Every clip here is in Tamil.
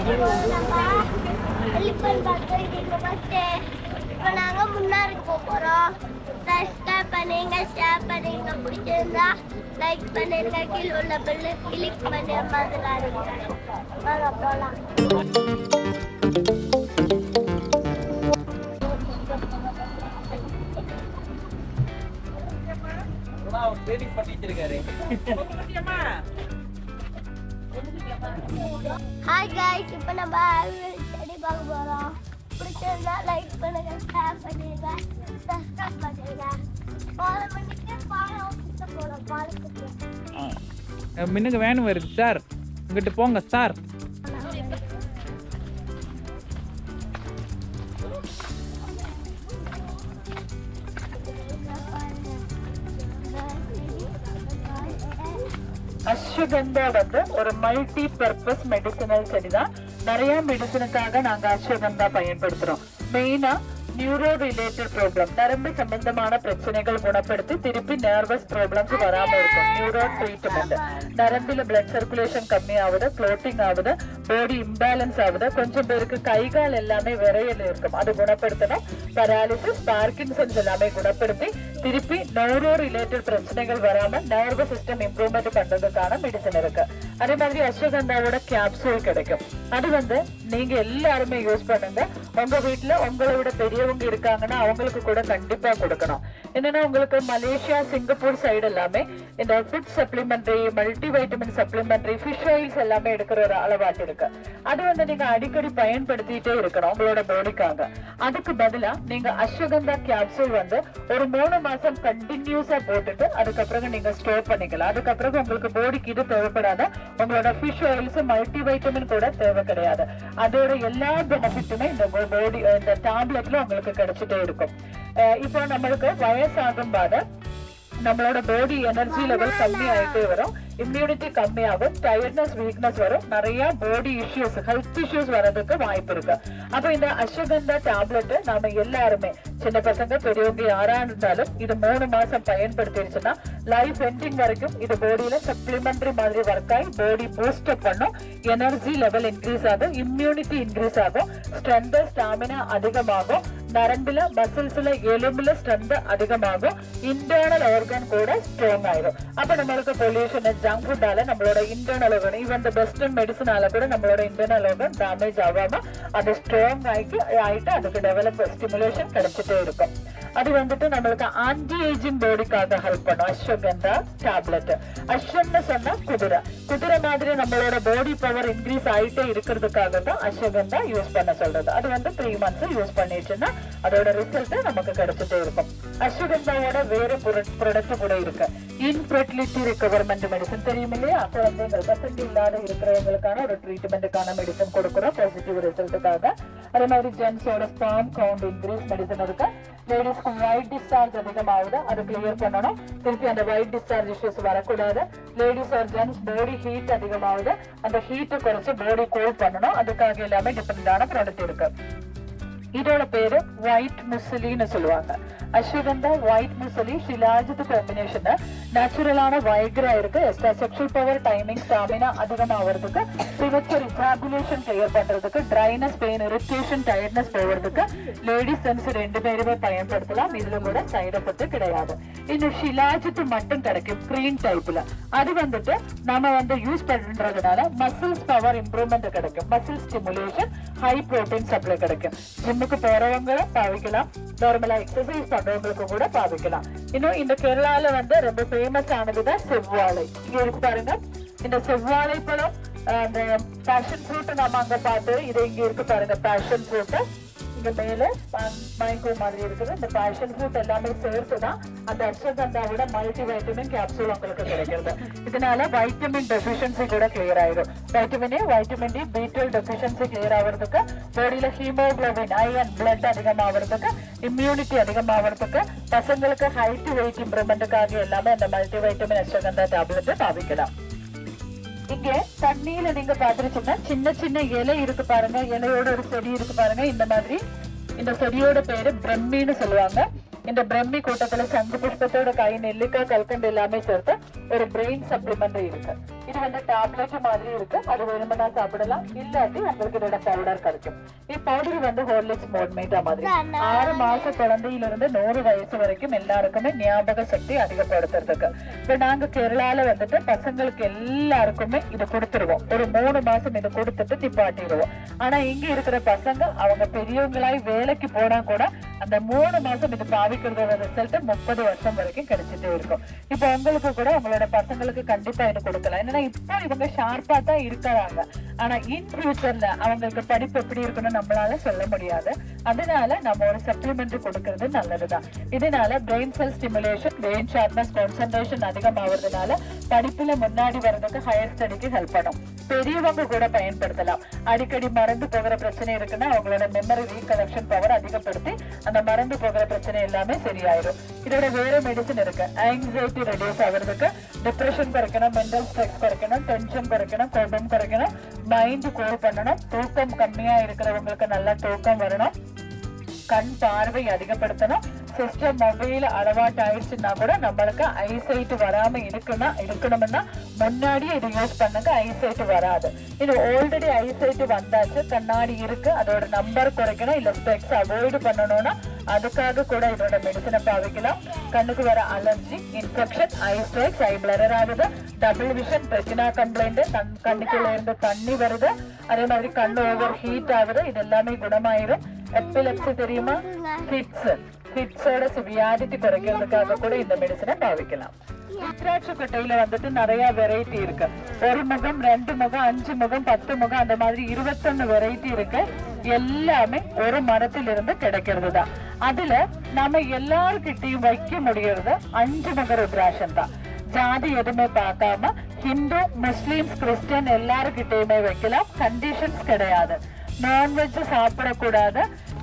இப்போ நாங்கள் முன்னாடி போகிறோம். சப்ஸ்கிரைப் பண்ணுங்க, ஷேர் பண்ணுங்க, பிடிச்சிருந்தா லைக் பண்ணுங்க, கீழே உள்ள பெல்லு கிளிக் பண்ணி மறந்துடாதீங்க. வாங்க போகலாம். ஹாய் गाइस, இப்போ நம்ம ஸ்டடி பார்க்க போறோம். பிடிச்சிருந்தா லைக் பண்ணுங்க, ஷேர் பண்ணுங்க, சப்ஸ்கிரைப் பண்ணுங்க. ஃபாலோ பண்ணிட்டு ஃபாலோ போறோம் பாலுக்கு. மின்னுக்கு வேன் வருது சார், இங்கிட்டு போங்க சார். அஸ்வகந்தா வந்து ஒரு மல்டி பர்பஸ் மெடிசினல் செடி தான். நிறைய மெடிசனுக்காக நாங்க அஸ்வகந்தா பயன்படுத்துறோம். மெயினா நியூரோ ரிலேட்டட் ப்ராப்ளம், நரம்பு சம்பந்தமான பிரச்சனைகள் குணப்படுத்தி திருப்பி நர்வஸ் ப்ராப்ளம்ஸ் வராம இருக்கும். நியூரோ ட்ரீட்மெண்ட், நரம்பில பிளட் சர்க்குலேஷன் கம்மி ஆகுது, க்ளோட்டிங் ஆகுது, பாடி இம்பேலன்ஸ் ஆகுது, கொஞ்சம் பேருக்கு கை கால் எல்லாமே விரையில் இருக்கும், அது குணப்படுத்தணும். பராலிசிஸ், பார்க்கின்சன்ஸ் எல்லாமே குணப்படுத்தி திருப்பி நியூரோ ரிலேட்டட் பிரச்சனைகள் வராம நர்வஸ் சிஸ்டம் இம்ப்ரூவ்மெண்ட் பண்றதுக்கான மெடிசன் இருக்கு. அதே மாதிரி அஸ்வகந்தாவோட கேப்சூல் கிடைக்கும். அது வந்து நீங்க எல்லாருமே யூஸ் பண்ணுங்க. உங்க வீட்டுல உங்களை விட பெரியவங்க இருக்காங்கன்னா அவங்களுக்கு கூட கண்டிப்பா கொடுக்கணும். என்னன்னா உங்களுக்கு மலேசியா, சிங்கப்பூர் சைடு எல்லாமே இந்த food supplementary, multi vitamin supplementary, fish oils எல்லாமே எடுக்கிற ஒரு அளவாட்டு இருக்கு. அது வந்து நீங்க அடிக்கடி பயன்படுத்திட்டே இருக்கணும் உங்களோட பாடிக்காக. அதுக்கு பதிலா நீங்க அஸ்வகந்தா கேப்சூல் வந்து ஒரு 3 மாசம் கண்டினியூஸா போட்டுட்டு அதுக்கப்புறம் நீங்க ஸ்டோர் பண்ணிக்கலாம். அதுக்கப்புறம் உங்களுக்கு பாடிக்கு இது தேவைப்படாத உங்களோட ஃபிஷ் ஆயில்ஸ், மல்டி வைட்டமின் கூட தேவை கிடையாது. அதோட எல்லா பெனிஃபிட்டுமே இந்த பாடி இந்த டேப்லெட்ல உங்களுக்கு கிடைச்சிட்டே இருக்கும். இப்போ நம்மளுக்கு வயசாகும் போது நம்மளோட பாடி எனர்ஜி லெவல் கம்மி ஆயிட்டே வரும், இம்யூனிட்டி கம்மியாகும், டயர்ட்னஸ், வீக்னஸ் வரும், நிறைய பாடி இஷ்யூஸ், ஹெல்த் இஷ்யூஸ் வர்றதுக்கு வாய்ப்பு இருக்கு. அப்ப இந்த அஸ்வகந்தா டேப்லெட் நாம எல்லாருமே, சின்ன பசங்க பெரியவங்க யாரா இருந்தாலும் இது 3 மாசம் பயன்படுத்திடுச்சுன்னா லைஃப் எண்டிங் வரைக்கும் இது பாடியில சப்ளிமெண்டரி மாதிரி ஒர்க் ஆகி பாடி பூஸ்ட் அப் பண்ணும், எனர்ஜி லெவல் இன்க்ரீஸ் ஆகும், இம்யூனிட்டி இன்க்ரீஸ் ஆகும், ஸ்ட்ரென்த், ஸ்டாமினா அதிகமாகும், நரம்புல, மசில்ஸ்ல, எலும்புல ஸ்ட்ரென்த் அதிகமாகும், இன்டர்னல் ஆர்கன் கூட ஸ்ட்ராங் ஆயிடும். அப்ப நம்மளுக்கு பொல்யூஷன், ஜங்க் ஃபுட்டால நம்மளோட internal organ, even the best மெடிசனால கூட நம்மளோட இன்டர்னல் ஆர்கன் டேமேஜ் ஆகாம அது ஸ்ட்ராங் ஆயிட்டு அதுக்கு டெவலப் ஸ்டிமுலேஷன் கிடைச்சிட்டே இருக்கும். அது வந்துட்டு நம்மளுக்கு ஆன்டி ஏஜிங் பாடிக்காக ஹெல்ப் பண்ணும் அஸ்வகந்தா டேப்லெட். அஸ்வன்னு சொன்னா குதிரை, குதிரை மாதிரி நம்மளோட பாடி பவர் இன்க்ரீஸ் ஆயிட்டே இருக்கிறதுக்காக தான் அஸ்வகந்தா யூஸ் பண்ண சொல்றது. அது வந்து 3 மந்த்ஸ் யூஸ் பண்ணிடுச்சுன்னா அதோட ரிசல்ட் நமக்கு கிடைச்சிட்டே இருக்கும். அஸ்வகந்தாவோட வேற ப்ராடக்ட் கூட இருக்கு. இன்ஃபெர்டிலிட்டி ரெக்கவர்மெண்ட் மெடிசன் தெரியும் இல்லையா? குழந்தைகள் வசதி இல்லாத இருக்கிறவங்களுக்கான ஒரு ட்ரீட்மெண்ட்டுக்கான மெடிசன் கொடுக்குறோம் பாசிட்டிவ் ரிசல்ட்டுக்காக. அதே மாதிரி ஜென்ஸோட ஸ்பெர்ம் கவுண்ட் இன்க்ரீஸ் மெடிசன் இருக்கு. லேடிஸ்க்கு ஒயிட் டிஸ்சார்ஜ் அதிகமாகுது, அது கிளியர் பண்ணணும். திருப்பி அந்த ஒயிட் டிஸ்சார்ஜ் இஷ்யூஸ் வரக்கூடாது. Ladies or gents body heat அதிகமாகுது, அந்த ஹீட்டை குறைச்சு பாடி கூல் பண்ணணும். அதுக்காக எல்லாமே டிஃபரெண்டான ப்ராடக்ட் இருக்கு. இதோட பேரு ஒயிட் முசலின்னு சொல்லுவாங்க. அஸ்வகந்தா, ஒயிட் முசலி, ஷிலாஜித் காம்பினேஷன் நேச்சுரலான வைக்ரா இருக்கு. செக்ஷுவல் பவர், டைமிங், ஸ்டாமினா அதிகமாகிறதுக்கு, ப்ரிமெச்சூர் இஜாகுலேஷன் கிளியர் பண்றதுக்கு, ட்ரைனஸ், பெயின், இரிட்டேஷன், டயர்ட்னஸ் போகிறதுக்கு லேடிஸ் ஜென்ஸ் 2 பேருமே பயன்படுத்தலாம். இதுல கூட சைடு எஃபெக்ட் கிடையாது. இன்னும் ஷிலாஜித் மட்டும் கிடைக்கும் கிரீன் டைப்ல. அது வந்துட்டு நம்ம வந்து யூஸ் பண்றதுனால மசில்ஸ் பவர் இம்ப்ரூவ்மெண்ட் கிடைக்கும், muscle stimulation, high protein supply கிடைக்கும். ஜிம்முக்கு போறவங்க பாவிக்கலாம், நார்மலா எக்ஸசைஸ் பண்றவங்களுக்கு கூட பாவிக்கலாம். இன்னும் இந்த கேரளால வந்து ரொம்ப ஃபேமஸ் ஆனதுதான் செவ்வாழை. இங்க இருக்கு பாருங்க, இந்த செவ்வாழை பழம், அந்த பேஷன் ஃப்ரூட் நாம அங்க பார்த்து, இது இங்க இருக்கு பாருங்க பேஷன் ஃப்ரூட். இங்க மேல மேங்கோ மாதிரி இருக்குது. இந்த பேஷன் ஃப்ரூட் எல்லாமே சேர்த்துதான் அந்த அஸ்வகந்தாவோட மல்டி வைட்டமின் கேப்சூல் உங்களுக்கு கிடைக்கிறது. இதனால வைட்டமின் டெஃபிஷியன்சி கூட கிளியர் ஆயிடும். Vitamin A, vitamin D, B12 deficiency clear ஆகிறதுக்கு, பாடியில ஹீமோகுளோபின், அயன், பிளட் அதிகமாகிறதுக்கு, இம்யூனிட்டி அதிகமாகிறதுக்கு, பசங்களுக்கு ஹைட் வெயிட் இம்ப்ரூவ்மெண்ட்டுக்காக எல்லாமே அந்த மல்டி வைட்டமின் அஸ்வகந்தா டேப்லெட் பாவிக்கலாம். இங்க தண்ணியில நீங்க பாத்துருச்சீங்கன்னா சின்ன சின்ன இலை இருக்கு பாருங்க, இலையோட ஒரு செடி இருக்கு பாருங்க. இந்த மாதிரி இந்த செடியோட பேரு பிரம்மின்னு சொல்லுவாங்க. இந்த பிரம்மி கூட்டத்துல சங்கு புஷ்பத்தோட, கை, நெல்லிக்காய், கல்கண்டு எல்லாமே சேர்த்து ஒரு பிரெயின் சப்ளிமெண்டரி இருக்கு. இது வந்து டேப்லெட் மாதிரி இருக்கு, அது வேணும்னா சாப்பிடலாம், இல்லாட்டி உங்களுக்கு இதோட பவுடர் கிடைக்கும். பவுடர் வந்து ஹார்லிக்ஸ் மோட்மேட்டா மாதிரி 6 மாச குழந்தையிலிருந்து 100 வயசு வரைக்கும் எல்லாருக்குமே ஞாபக சக்தி அதிகப்படுத்துறதுக்கு. இப்ப நாங்க கேரளால வந்துட்டு பசங்களுக்கு எல்லாருக்குமே இது கொடுத்துருவோம். ஒரு 3 மாசம் இது கொடுத்துட்டு நிப்பாட்டிடுவோம். ஆனா இங்க இருக்கிற பசங்க அவங்க பெரியவங்களாய் வேலைக்கு போனா கூட அந்த 3 மாசம் இது பாவிக்கிறதோட ரிசல்ட் 30 வருஷம் வரைக்கும் கிடைச்சிட்டே இருக்கும். இப்ப உங்களுக்கு கூட உங்களோட பசங்களுக்கு கண்டிப்பா இது கொடுக்கலாம். என்னன்னா இப்போ இவங்க ஷார்ப்பா தான் இருக்கிறாங்க, ஆனா இன் ஃபியூச்சர்ல அவங்களுக்கு படிப்பு எப்படி இருக்குன்னு நம்மளால சொல்ல முடியாது. அதனால நம்ம ஒரு சப்ளிமெண்ட் கொடுக்கறது நல்லதுதான். இதனால brain cell stimulation, brain sharpness, concentration அதிகமாகிறதுனால படிப்புல முன்னாடி வர்றதுக்கு ஹையர் ஸ்டடிக்கு ஹெல்ப் பண்ணும். பெரியவங்க கூட பயன்படுத்தலாம். அடிக்கடி மறந்து போகிற பிரச்சனை இருக்குன்னா அவங்களோட மெமரி ரீகலெக்ஷன் பவர் அதிகப்படுத்தி அந்த மறந்து போகிற பிரச்சனை எல்லாமே சரியாயிடும். இதோட வேற மெடிசன் இருக்கு. ஆங்ஸைட்டி ரெடியூஸ் ஆகுறதுக்கு, டிப்ரெஷன் குறைக்கணும், மென்டல் ஸ்ட்ரெஸ் குறைக்கணும், டென்ஷன் குறைக்கணும், கோபம் குறைக்கணும், மைண்ட் கூல் பண்ணணும், தூக்கம் கம்மியா இருக்கிறவங்களுக்கு நல்லா தூக்கம் வரணும், கண் பார்வை அதிகப்படுத்தணும். சிஸ்டம் மொபைல் அலவாட் ஆயிடுச்சுன்னா கூட நம்மளுக்கு ஐசைட் வராம இருக்கணும்னா முன்னாடியே இது யூஸ் பண்ணுங்க, ஐசைட் வராது. இது ஆல்ரெடி ஐசைட் வந்தாச்சு, கண்ணாடி இருக்கு, அதோட நம்பர் குறைக்கணும், இல்ல ஸ்பெக்ஸ் அவாய்ட் பண்ணணும்னா அதுக்காக கூட இதோட மெடிசனை பாவிக்கலாம். கண்ணுக்கு வர அலர்ஜி, இன்ஃபெக்ஷன், ஐ ஸ்ட்ரைக்ஸ், ஐ பிளரர் ஆகுது, டபுள் விஷன், ரெட்டினா கம்ப்ளைண்ட், கண்ணுக்குள்ள இருந்து தண்ணி வருது, அதே மாதிரி கண்ணு ஓவர் ஹீட் ஆகுது, இது எல்லாமே குணமாயிரும். எப்பிலெப்சி தெரியுமா, ஃபிட்ஸோட சிவியாரிட்டி குறைக்கிறதுக்காக கூட இந்த மெடிசனை பாவிக்கலாம். ருத்ராட்ச கொட்டையில வந்துட்டு நிறைய வெரைட்டி இருக்கு. 1 முகம், 2 முகம், 5 முகம், 10 முகம், அந்த மாதிரி 21 வெரைட்டி இருக்கு. எல்லாமே ஒரு மரத்திலிருந்து கிடைக்கிறது தான். அதுல நம்ம எல்லார்கிட்டையும் வைக்க முடியறது 5 முக ருத்ராட்சம் தான். ஜாதி எதுவுமே பார்க்காம ஹிந்து, முஸ்லிம்ஸ், கிறிஸ்டியன் எல்லாருக்கிட்டையுமே வைக்கலாம். கண்டிஷன்ஸ் கிடையாது. நான்வெஜ் சாப்பிடக்கூடாது,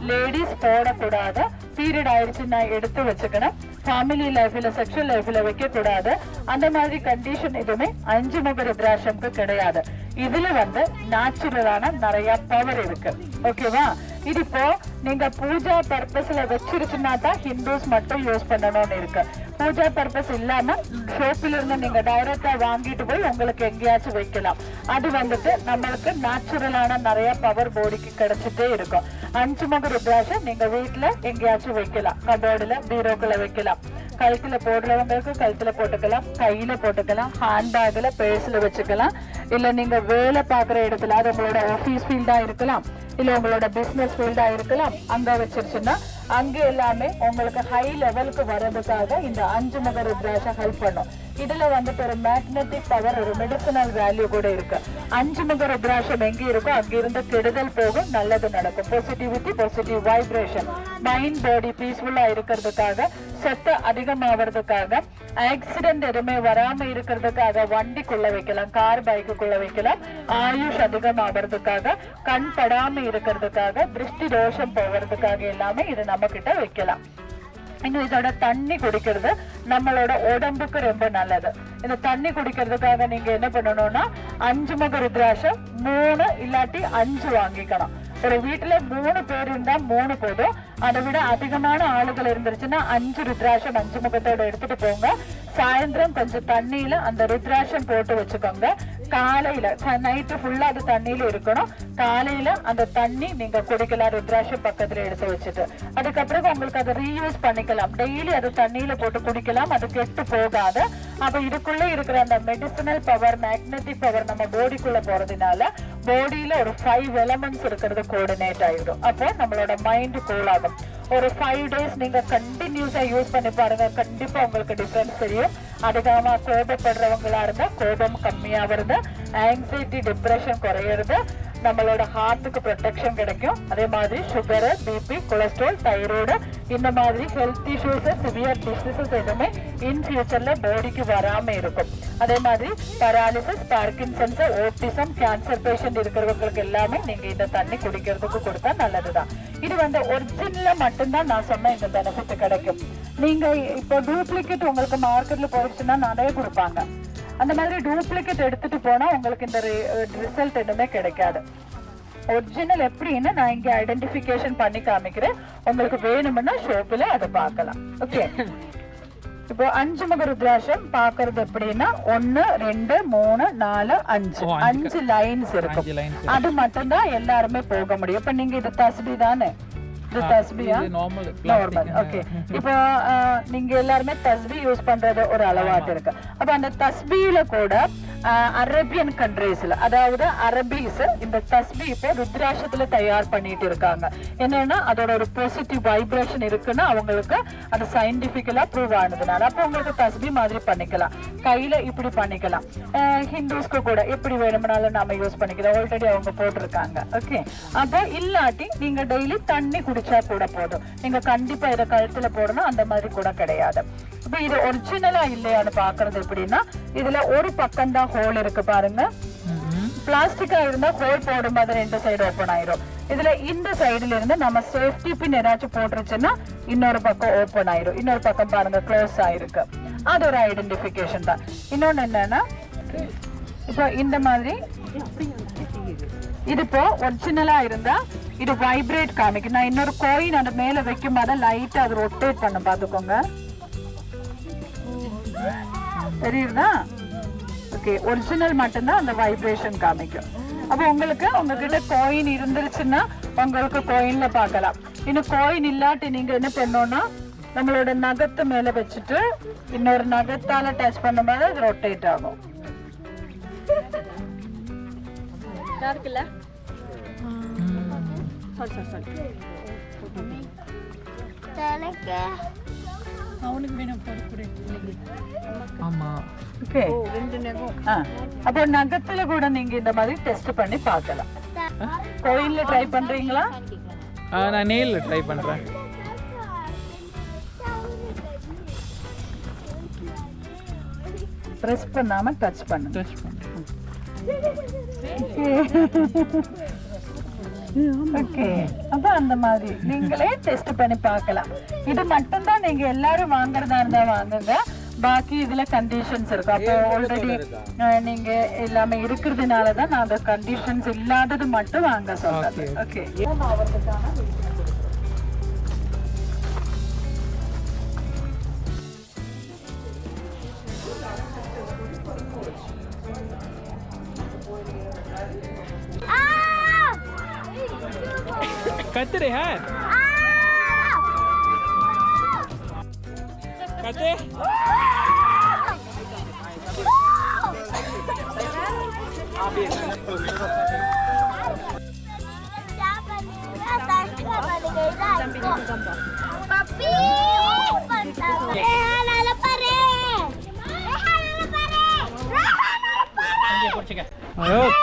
லேடிஸ் போடக்கூடாது, பீரியட் ஆயிடுச்சுன்னா எடுத்து வச்சுக்கணும், ஃபேமிலி லைஃப்ல செக்ஷுவல் லைஃப்ல வைக்க கூடாது, அந்த மாதிரி கண்டிஷன் எதுவுமே 5 முக ருத்ராட்சம்க்கு கிடையாது. இதுல வந்து நேச்சுரலான நிறைய பவர் இருக்கு. ஓகேவா? இது இப்போ நீங்க பூஜா பர்பஸ்ல வச்சிருச்சுன்னா தான் ஹிந்துஸ் மட்டும் யூஸ் பண்ணணும்னு இருக்கு. பூஜா பர்பஸ் இல்லாம ஷோப்பில இருந்து நீங்க டைரக்டா வாங்கிட்டு போய் உங்களுக்கு எங்கேயாச்சும் வைக்கலாம். அது வந்துட்டு நம்மளுக்கு நேச்சுரலான நிறைய பவர் பாடிக்கு கிடைச்சிட்டே இருக்கும். 5 முக ருத்ராட்சம் நீங்க வீட்டுல எங்கேயாச்சும் வைக்கலாம், கபோர்டுல, பீரோக்குள்ள வைக்கலாம். கழுத்துல போடுறவங்களுக்கு கழுத்துல போட்டுக்கலாம், கையில போட்டுக்கலாம், ஹேண்ட்பேக்ல, பேர்ஸ்ல வச்சுக்கலாம். இல்ல நீங்க வேலை பாக்குற இடத்துல, அது உங்களோட ஆபீஸ் ஃபீல்டா இருக்கலாம், இல்ல உங்களோட பிசினஸ் ஃபீல்டா இருக்கலாம், அங்க வச்சிருச்சுன்னா அங்க எல்லாமே உங்களுக்கு ஹை லெவலுக்கு வர்றதுக்காக இந்த 5 முக ருத்ராட்சம் ஹெல்ப் பண்ணும். இதுல வந்துட்டு ஒரு மேக்னெட்டிக் பவர், ஒரு மெடிசினல் வேல்யூ கூட இருக்கு. 5 முக ருத்ராட்சம் எங்க இருக்கோ அங்க இருந்து கெடுதல் போகும், நல்லது நடக்கும். Positivity, positive vibration, mind body பீஸ்ஃபுல்லா இருக்கிறதுக்காக, சத்து அதிகமாகிறதுக்காக, ஆக்சிடென்ட் எதுவுமே வராம இருக்கிறதுக்காக, வண்டிக்குள்ள வைக்கலாம், கார் பைக்குள்ள வைக்கலாம், ஆயுஷ் அதிகமாகிறதுக்காக, கண் படாம இருக்கிறதுக்காக, திருஷ்டி தோஷம் போகிறதுக்காக எல்லாமே இது நம்ம கிட்ட வைக்கலாம். இன்னும் இதோட தண்ணி குடிக்கிறது நம்மளோட உடம்புக்கு ரொம்ப நல்லது. இந்த தண்ணி குடிக்கிறதுக்காக நீங்க என்ன பண்ணணும்னா 5 முக ருத்ராட்சம் 3 இல்லாட்டி 5 வாங்கிக்கணும். ஒரு வீட்டுல 3 பேர் இருந்தா 3 போதும். அதை விட அதிகமான ஆளுகள் இருந்துருச்சுன்னா 5 ருத்ராட்சம் 5 முகத்தோட எடுத்துட்டு போங்க. சாயந்தரம் கொஞ்சம் தண்ணியில அந்த ருத்ராட்சம் போட்டு வச்சுக்கோங்க. காலையில நைட்டு ஃபுல்லா அது தண்ணியில இருக்கணும். காலையில அந்த தண்ணி நீங்க குடிக்கலாம், ருத்ராட்சம் பக்கத்துல எடுத்து வச்சுட்டு. அதுக்கப்புறம் உங்களுக்கு அதை ரீயூஸ் பண்ணிக்கலாம். டெய்லி அது தண்ணியில போட்டு குடிக்கலாம், அது கெட்டு போகாது. அப்ப இதுக்குள்ள இருக்கிற அந்த மெடிசினல் பவர், மேக்னெட்டிக் பவர் நம்ம பாடிக்குள்ள போறதுனால பாடியில ஒரு 5 எலமெண்ட்ஸ் இருக்கிறது கோஆர்டினேட் ஆயிடும். அப்போ நம்மளோட மைண்ட் கூல் ஆகும். ஒரு 5 days நீங்க கண்டினியூஸா யூஸ் பண்ணி பாருங்க, கண்டிப்பா உங்களுக்கு டிஃபரன்ஸ் தெரியும். அதிகமா கோபப்படுறவங்களா இருந்தா கோபம் கம்மியா வருது, ஆங்ஸைட்டி, டிப்ரெஷன் குறையிறது, நம்மளோட ஹார்ட்டுக்கு ப்ரொடெக்ஷன் கிடைக்கும். அதே மாதிரி சுகர், பிபி, கொலஸ்ட்ரால், தைராய்டு, இந்த மாதிரி ஹெல்த் இஷ்யூஸ், சிவியர் டிசீசஸ் எதுவுமே இன் ஃபியூச்சர்ல பாடிக்கு வராம இருக்கும். அதே மாதிரி paralysis, Parkinson's, autism, cancer patient இருக்கிறவங்களுக்கு எல்லாமே நீங்க இந்த தண்ணி குடிக்கிறதுக்கு கொடுத்தா நல்லதுதான். இது வந்து ஒரிஜினலா மட்டும்தான் நான் சொன்ன இந்த பெனிஃபிட் கிடைக்கும். நீங்க இப்போ டூப்ளிகேட் உங்களுக்கு மார்க்கெட்ல போயிடுச்சுன்னா நிறைய கொடுப்பாங்க. அந்த மாதிரி டூப்ளிகேட் எடுத்துட்டு போனா உங்களுக்கு இந்த ரிசல்ட் எதுவுமே கிடைக்காது. ஒரிஜினல் எப்படின்னு நான் இங்க ஐடென்டிபிகேஷன் பண்ணி காமிக்கிறேன். உங்களுக்கு வேணும்னா ஷோப்ல அதை பார்க்கலாம். ஓகே, இப்போ 5 முக ருத்ராட்சம் பாக்குறது எப்படின்னா 1 2 3 4 5 5 லைன்ஸ் இருக்கும். அது மட்டும் தான் எல்லாருமே போக முடியும். இப்ப நீங்க இது தஸ்பி தானே, இது தஸ்பியா நார்மல். ஓகே, இப்போ நீங்க எல்லாருமே தஸ்பி யூஸ் பண்றது ஒரு அளவாட்டு இருக்கு. அப்ப அந்த தஸ்பியில கூட அரேபியன் கண்ட்ரீஸ்ல, அதாவது அரபிஸ் இந்த தஸ்பி இப்போ ருத்ராட்சத்துல தயார் பண்ணிட்டு இருக்காங்க. என்னன்னா அதோட ஒரு பாசிட்டிவ் வைப்ரேஷன் இருக்குன்னு அவங்களுக்கு அது சயின்டிபிக்கலா ப்ரூவ் ஆனதுனால அப்போ உங்களுக்கு தஸ்பி மாதிரி பண்ணிக்கலாம், கையில இப்படி பண்ணிக்கலாம். ஹிந்துஸ்க்கு கூட எப்படி வேணும்னாலும் நாம யூஸ் பண்ணிக்கலாம், ஆல்ரெடி அவங்க போட்டிருக்காங்க. ஓகே, அப்போ இல்லாட்டி நீங்க டெய்லி தண்ணி குடிச்சா கூட போதும். நீங்க கண்டிப்பா இதை கழுத்துல போடணும் அந்த மாதிரி கூட கிடையாது. இப்ப இது ஒரிஜினலா இல்லையான்னு பாக்குறது எப்படின்னா இதுல ஒரு பக்கம் தான் ஹோல் இருக்கு பாருங்க. பிளாஸ்டிக்கா இருந்தா ஹோல் போடும் போது 2 சைடு ஓபன் ஆயிரும். இதுல இந்த சைடுல இருந்து நம்ம சேஃப்டி பின் ஏதாச்சும் போட்டுருச்சுன்னா இன்னொரு பக்கம் ஓபன் ஆயிரும், இன்னொரு பக்கம் பாருங்க க்ளோஸ் ஆயிருக்கு. அது ஒரு ஐடென்டிபிகேஷன் தான். இன்னொன்னு என்னன்னா இப்போ இந்த மாதிரி இது இப்போ ஒரிஜினலா இருந்தா இது வைப்ரேட் காமிக்கும். நான் இன்னொரு கோயின் அந்த மேல வைக்கும் போது லைட்டா அது ரொட்டேட் பண்ண பாத்துக்கோங்க, தெரியுதா? ஓகே, ஒரிஜினல் மட்டும்தான் அந்த வைப்ரேஷன் காமிக்கும். அப்போ உங்களுக்கு உங்ககிட்ட கோயின் இருந்துருச்சுன்னா உங்களுக்கு கோயின்ல பார்க்கலாம். இன்னும் கோயின் இல்லாட்டி நீங்க என்ன பண்ணணும்னா நம்மளோட நகத்தை மேல வச்சுட்டு இன்னொரு நகத்தால டச் பண்ணும்போது அது ரொட்டேட் ஆகும். அப்போ நகத்துல கூட நீங்க இந்த மாதிரி டெஸ்ட் பண்ணி பார்க்கலாம். கோயில்ல ட்ரை பண்றீங்களா? நான் நெயில்ல ட்ரை பண்றேன். பிரஸ் பண்ணாம டச் பண்ணு. ஓகே, அப்ப அந்த மாதிரி நீங்களே டெஸ்ட் பண்ணி பார்க்கலாம். இது மட்டும் தான் நீங்க எல்லாரும் வாங்குறதா இருந்தா வாங்குங்க, பாக்கி இதுல கண்டிஷன்ஸ் இருக்கு. அப்போ ஆல்ரெடி நீங்க எல்லாமே இருக்கிறதுனாலதான் நான் அந்த கண்டிஷன்ஸ் இல்லாதது மட்டும் வாங்க சொல்றேன். ஓகே, कतरे हैं कते Ayo